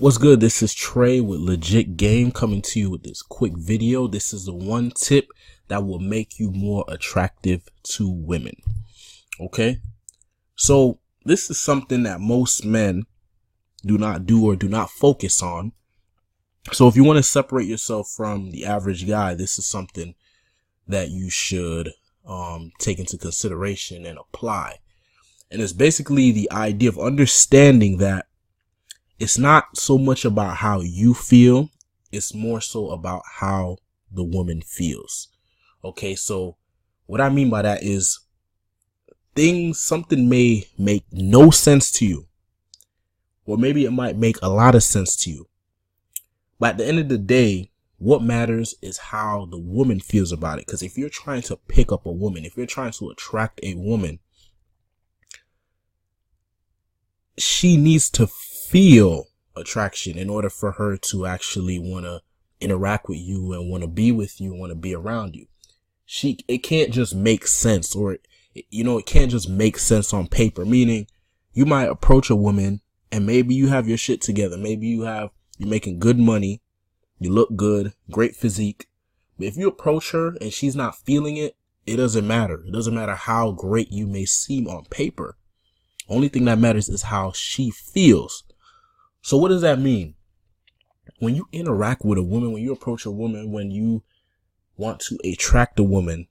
What's good? This is Trey with Legit Game coming to you with this quick video. This is the one tip that will make you more attractive to women. Okay? So this is something that most men do not do or do not focus on. So if you want to separate yourself from the average guy, this is something that you should take into consideration and apply. And it's basically the idea of understanding that it's not so much about how you feel. It's more so about how the woman feels. Okay, so what I mean by that is something may make no sense to you, or maybe it might make a lot of sense to you. But at the end of the day, what matters is how the woman feels about it. Because if you're trying to pick up a woman, if you're trying to attract a woman, she needs to feel attraction in order for her to actually want to interact with you and want to be with you, want to be around you. It can't just make sense, or it can't just make sense on paper. Meaning, you might approach a woman and maybe you have your shit together. Maybe you're making good money, you look good, great physique. But if you approach her and she's not feeling it, it doesn't matter. It doesn't matter how great you may seem on paper. Only thing that matters is how she feels. So what does that mean? When you interact with a woman, when you approach a woman, when you want to attract a woman,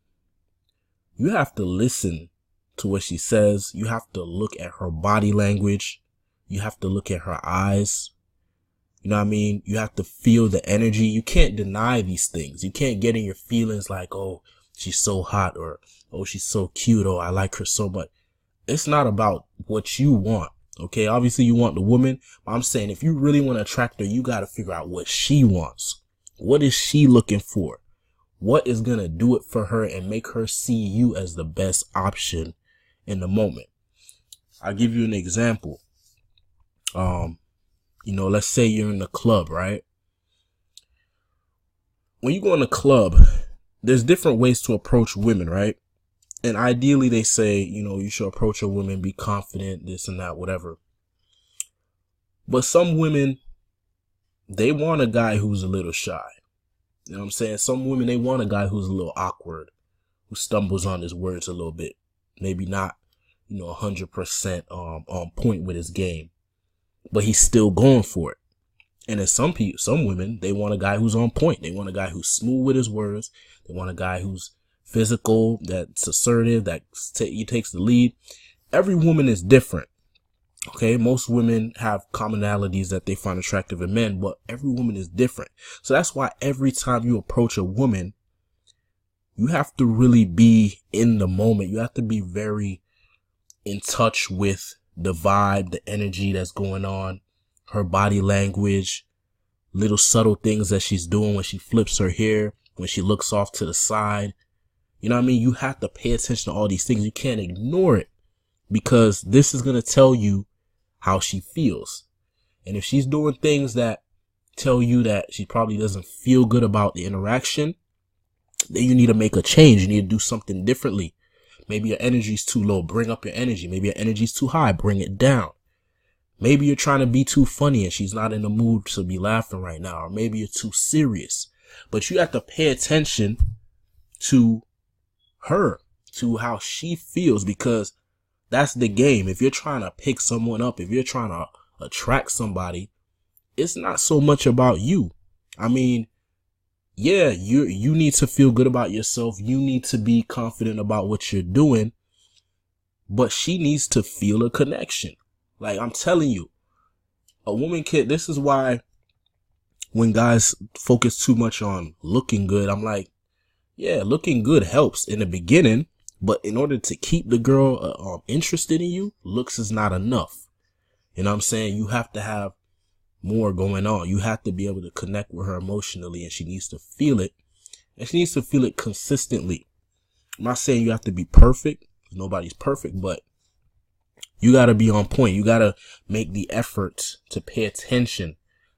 you have to listen to what she says. You have to look at her body language. You have to look at her eyes. You know what I mean? You have to feel the energy. You can't deny these things. You can't get in your feelings like, oh, she's so hot, or, oh, she's so cute, or I like her so much. It's not about what you want. Okay. Obviously you want the woman, but I'm saying if you really want to attract her, you got to figure out what she wants. What is she looking for? What is going to do it for her and make her see you as the best option in the moment? I'll give you an example. Let's say you're in the club, right? When you go in the club, there's different ways to approach women, right? And ideally they say, you should approach a woman, be confident, this and that, whatever. But some women, they want a guy who's a little shy. You know what I'm saying? Some women, they want a guy who's a little awkward, who stumbles on his words a little bit. Maybe not, 100% on point with his game, but he's still going for it. And then some women, they want a guy who's on point. They want a guy who's smooth with his words. They want a guy who's physical, that's assertive, that he takes the lead. Every woman is different. Okay. Most women have commonalities that they find attractive in men, but every woman is different. So that's why every time you approach a woman, you have to really be in the moment. You have to be very in touch with the vibe, the energy that's going on, her body language, little subtle things that she's doing when she flips her hair, when she looks off to the side. You know what I mean? You have to pay attention to all these things. You can't ignore it, because this is going to tell you how she feels. And if she's doing things that tell you that she probably doesn't feel good about the interaction, then you need to make a change. You need to do something differently. Maybe your energy's too low. Bring up your energy. Maybe your energy's too high. Bring it down. Maybe you're trying to be too funny and she's not in the mood to be laughing right now. Or maybe you're too serious. But you have to pay attention to her, to how she feels, because that's the game. If you're trying to pick someone up, if you're trying to attract somebody, it's not so much about you. I mean, yeah, you need to feel good about yourself. You need to be confident about what you're doing, but she needs to feel a connection. Like I'm telling you, a woman this is why when guys focus too much on looking good, I'm like, yeah, looking good helps in the beginning, but in order to keep the girl interested in you, looks is not enough. You know what I'm saying? You have to have more going on. You have to be able to connect with her emotionally, and she needs to feel it, and she needs to feel it consistently. I'm not saying you have to be perfect. Nobody's perfect, but you got to be on point. You got to make the effort to pay attention.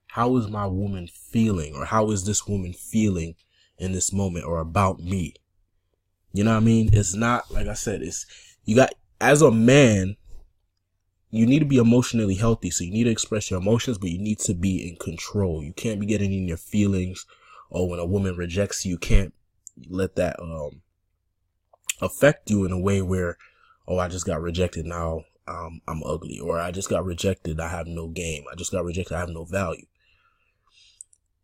How is my woman feeling? Or how is this woman feeling in this moment, or about me? You know what I mean? It's not, like I said, as a man, you need to be emotionally healthy. So you need to express your emotions, but you need to be in control. You can't be getting in your feelings. Or when a woman rejects you, you can't let that affect you in a way where, oh, I just got rejected, now I'm ugly. Or I just got rejected, I have no game. I just got rejected, I have no value.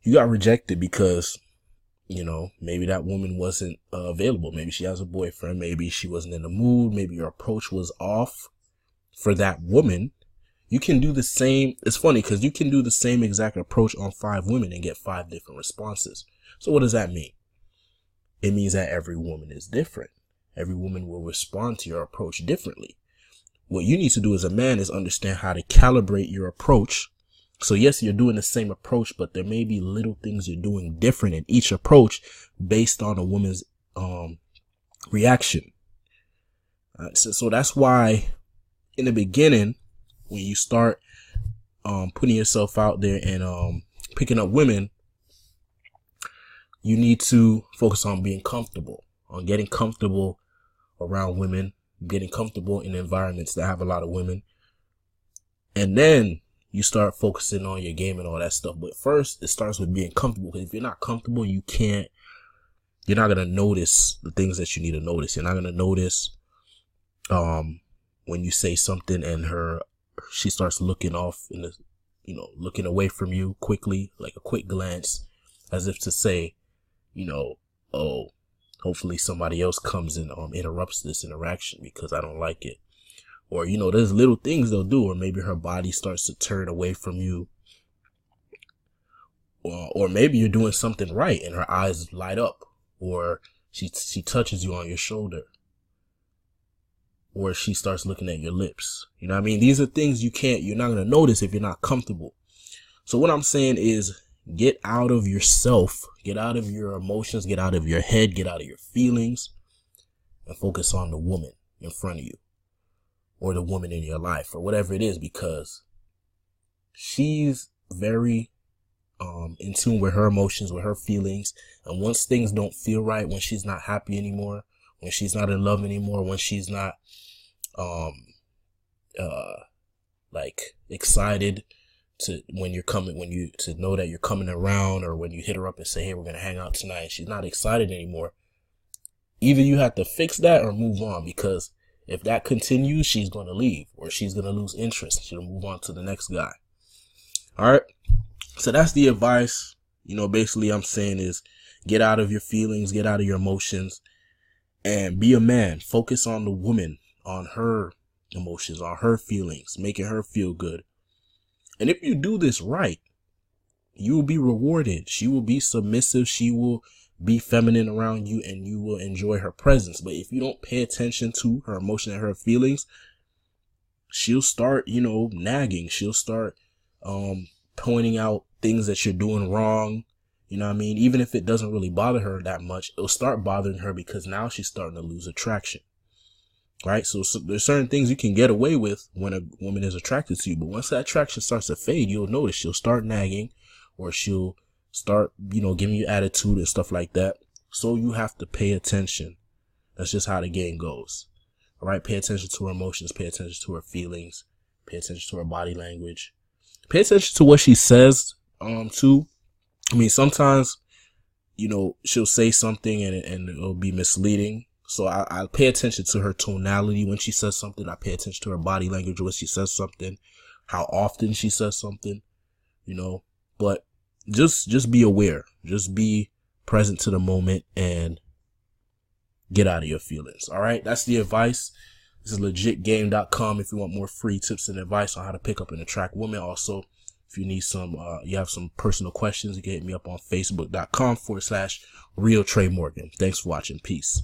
You got rejected because, you know, maybe that woman wasn't available. Maybe she has a boyfriend. Maybe she wasn't in the mood. Maybe your approach was off for that woman. You can do the same. It's funny because you can do the same exact approach on 5 women and get 5 different responses. So what does that mean? It means that every woman is different. Every woman will respond to your approach differently. What you need to do as a man is understand how to calibrate your approach. So yes, you're doing the same approach, but there may be little things you're doing different in each approach based on a woman's reaction. So that's why in the beginning, when you start putting yourself out there and picking up women, you need to focus on being comfortable, on getting comfortable around women, getting comfortable in environments that have a lot of women. And then you start focusing on your game and all that stuff. But first, it starts with being comfortable. Because if you're not comfortable, you're not going to notice the things that you need to notice. You're not going to notice when you say something and she starts looking off looking away from you quickly, like a quick glance, as if to say, oh, hopefully somebody else comes and interrupts this interaction because I don't like it. Or, there's little things they'll do, or maybe her body starts to turn away from you. Or maybe you're doing something right and her eyes light up, or she touches you on your shoulder, or she starts looking at your lips. You know what I mean? These are things you're not going to notice if you're not comfortable. So what I'm saying is get out of yourself, get out of your emotions, get out of your head, get out of your feelings, and focus on the woman in front of you, or the woman in your life, or whatever it is, because she's very in tune with her emotions, with her feelings. And once things don't feel right, when she's not happy anymore, when she's not in love anymore, when she's not excited to know that you're coming around, or when you hit her up and say, hey, we're gonna hang out tonight, and she's not excited anymore, either you have to fix that or move on, because if that continues, she's going to leave, or she's going to lose interest. She'll move on to the next guy. All right. So that's the advice. Basically I'm saying is get out of your feelings, get out of your emotions, and be a man. Focus on the woman, on her emotions, on her feelings, making her feel good. And if you do this right, you will be rewarded. She will be submissive. She will be feminine around you, and you will enjoy her presence. But if you don't pay attention to her emotion and her feelings, she'll start, nagging. She'll start pointing out things that you're doing wrong. You know what I mean? Even if it doesn't really bother her that much, it'll start bothering her because now she's starting to lose attraction. Right? So there's certain things you can get away with when a woman is attracted to you. But once that attraction starts to fade, you'll notice she'll start nagging, or she'll start, giving you attitude and stuff like that. So you have to pay attention. That's just how the game goes. All right. Pay attention to her emotions. Pay attention to her feelings. Pay attention to her body language. Pay attention to what she says, too. I mean, sometimes, she'll say something and it'll be misleading. So I pay attention to her tonality when she says something. I pay attention to her body language when she says something, how often she says something, but just be aware, just be present to the moment and get out of your feelings. All right. That's the advice. This is legitgame.com. If you want more free tips and advice on how to pick up and attract women. Also, if you need you have some personal questions, you can hit me up on facebook.com/Real Trey Morgan. Thanks for watching. Peace.